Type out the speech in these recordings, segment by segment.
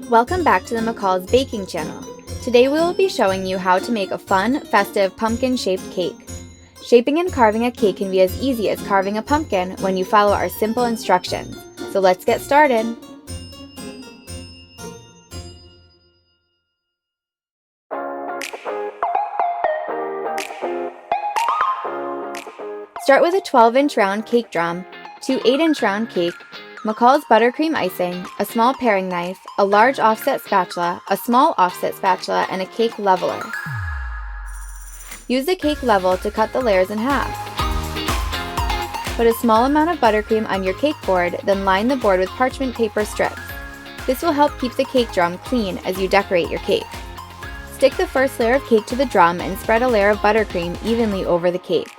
Welcome back to the McCall's baking channel. Today we will be showing you how to make a fun, festive, pumpkin-shaped cake. Shaping and carving a cake can be as easy as carving a pumpkin when you follow our simple instructions. So let's get started! Start with a 12-inch round cake drum, 2 8-inch round cake, McCall's buttercream icing, a small paring knife, a large offset spatula, a small offset spatula, and a cake leveler. Use the cake level to cut the layers in half. Put a small amount of buttercream on your cake board, then line the board with parchment paper strips. This will help keep the cake drum clean as you decorate your cake. Stick the first layer of cake to the drum and spread a layer of buttercream evenly over the cake.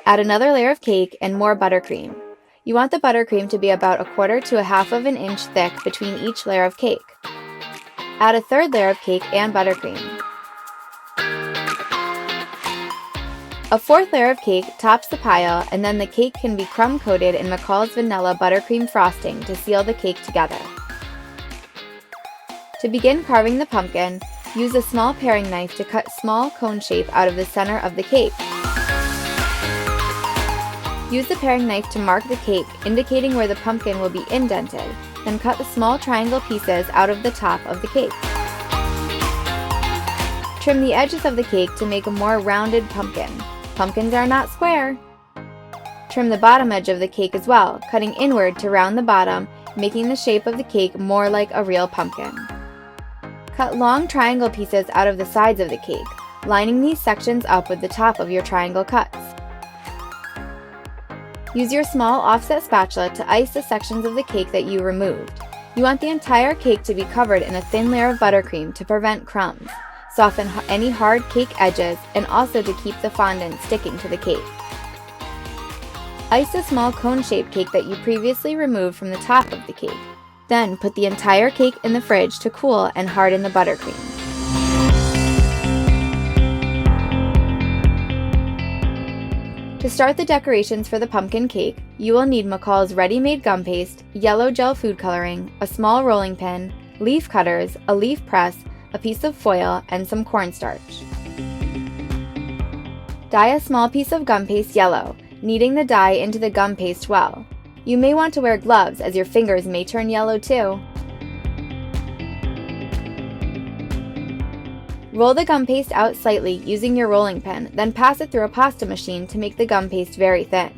Add another layer of cake and more buttercream. You want the buttercream to be about 1/4 to 1/2 of an inch thick between each layer of cake. Add a third layer of cake and buttercream. A fourth layer of cake tops the pile, and then the cake can be crumb-coated in McCall's vanilla buttercream frosting to seal the cake together. To begin carving the pumpkin, use a small paring knife to cut small cone shape out of the center of the cake. Use the paring knife to mark the cake, indicating where the pumpkin will be indented, then cut the small triangle pieces out of the top of the cake. Trim the edges of the cake to make a more rounded pumpkin. Pumpkins are not square. Trim the bottom edge of the cake as well, cutting inward to round the bottom, making the shape of the cake more like a real pumpkin. Cut long triangle pieces out of the sides of the cake, lining these sections up with the top of your triangle cuts. Use your small offset spatula to ice the sections of the cake that you removed. You want the entire cake to be covered in a thin layer of buttercream to prevent crumbs, soften any hard cake edges, and also to keep the fondant sticking to the cake. Ice the small cone-shaped cake that you previously removed from the top of the cake. Then put the entire cake in the fridge to cool and harden the buttercream. To start the decorations for the pumpkin cake, you will need McCall's Readymade Gumpaste, yellow gel food coloring, a small rolling pin, leaf cutters, a leaf press, a piece of foil, and some cornstarch. Dye a small piece of gum paste yellow, kneading the dye into the gum paste well. You may want to wear gloves as your fingers may turn yellow too. Roll the gum paste out slightly using your rolling pin, then pass it through a pasta machine to make the gum paste very thin.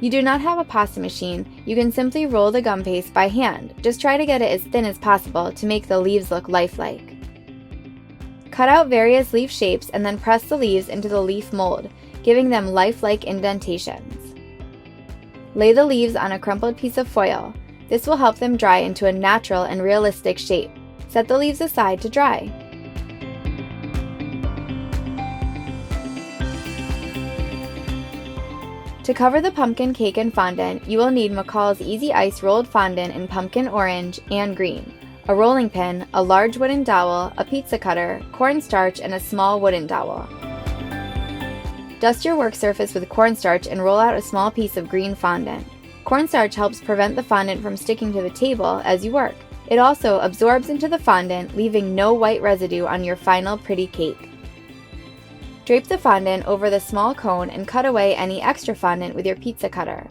You do not have a pasta machine, you can simply roll the gum paste by hand. Just try to get it as thin as possible to make the leaves look lifelike. Cut out various leaf shapes and then press the leaves into the leaf mold, giving them lifelike indentations. Lay the leaves on a crumpled piece of foil. This will help them dry into a natural and realistic shape. Set the leaves aside to dry. To cover the pumpkin cake and fondant, you will need McCall's EasyIce rolled fondant in pumpkin orange and green, a rolling pin, a large wooden dowel, a pizza cutter, cornstarch, and a small wooden dowel. Dust your work surface with cornstarch and roll out a small piece of green fondant. Cornstarch helps prevent the fondant from sticking to the table as you work. It also absorbs into the fondant, leaving no white residue on your final pretty cake. Drape the fondant over the small cone and cut away any extra fondant with your pizza cutter.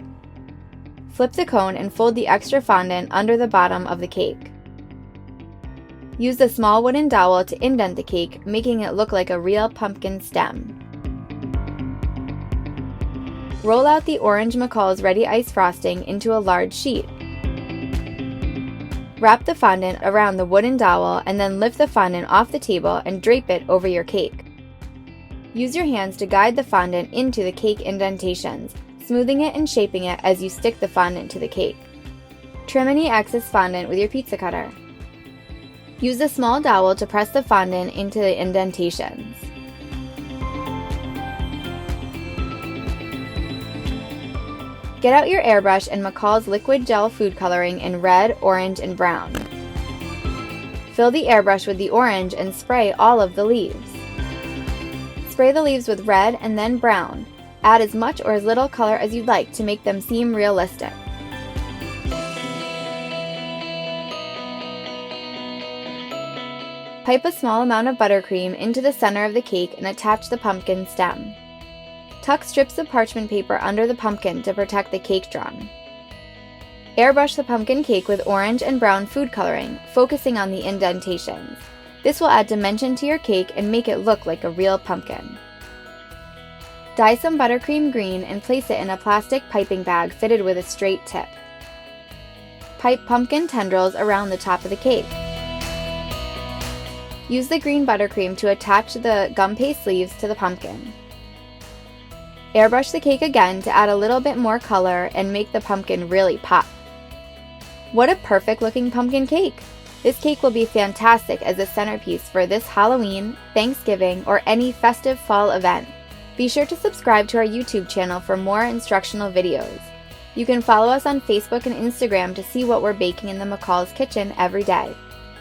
Flip the cone and fold the extra fondant under the bottom of the cake. Use the small wooden dowel to indent the cake, making it look like a real pumpkin stem. Roll out the orange McCall's Ready Ice frosting into a large sheet. Wrap the fondant around the wooden dowel and then lift the fondant off the table and drape it over your cake. Use your hands to guide the fondant into the cake indentations, smoothing it and shaping it as you stick the fondant to the cake. Trim any excess fondant with your pizza cutter. Use a small dowel to press the fondant into the indentations. Get out your airbrush and McCall's liquid gel food coloring in red, orange, and brown. Fill the airbrush with the orange and spray all of the leaves. Spray the leaves with red and then brown. Add as much or as little color as you'd like to make them seem realistic. Pipe a small amount of buttercream into the center of the cake and attach the pumpkin stem. Tuck strips of parchment paper under the pumpkin to protect the cake drum. Airbrush the pumpkin cake with orange and brown food coloring, focusing on the indentations. This will add dimension to your cake and make it look like a real pumpkin. Dye some buttercream green and place it in a plastic piping bag fitted with a straight tip. Pipe pumpkin tendrils around the top of the cake. Use the green buttercream to attach the Gumpaste leaves to the pumpkin. Airbrush the cake again to add a little bit more color and make the pumpkin really pop. What a perfect looking pumpkin cake! This cake will be fantastic as a centerpiece for this Halloween, Thanksgiving, or any festive fall event. Be sure to subscribe to our YouTube channel for more instructional videos. You can follow us on Facebook and Instagram to see what we're baking in the McCall's kitchen every day.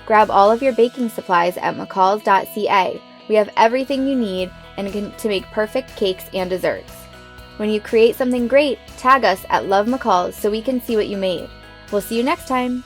Grab all of your baking supplies at McCall's.ca. We have everything you need to make perfect cakes and desserts. When you create something great, tag us at Love McCall's so we can see what you made. We'll see you next time!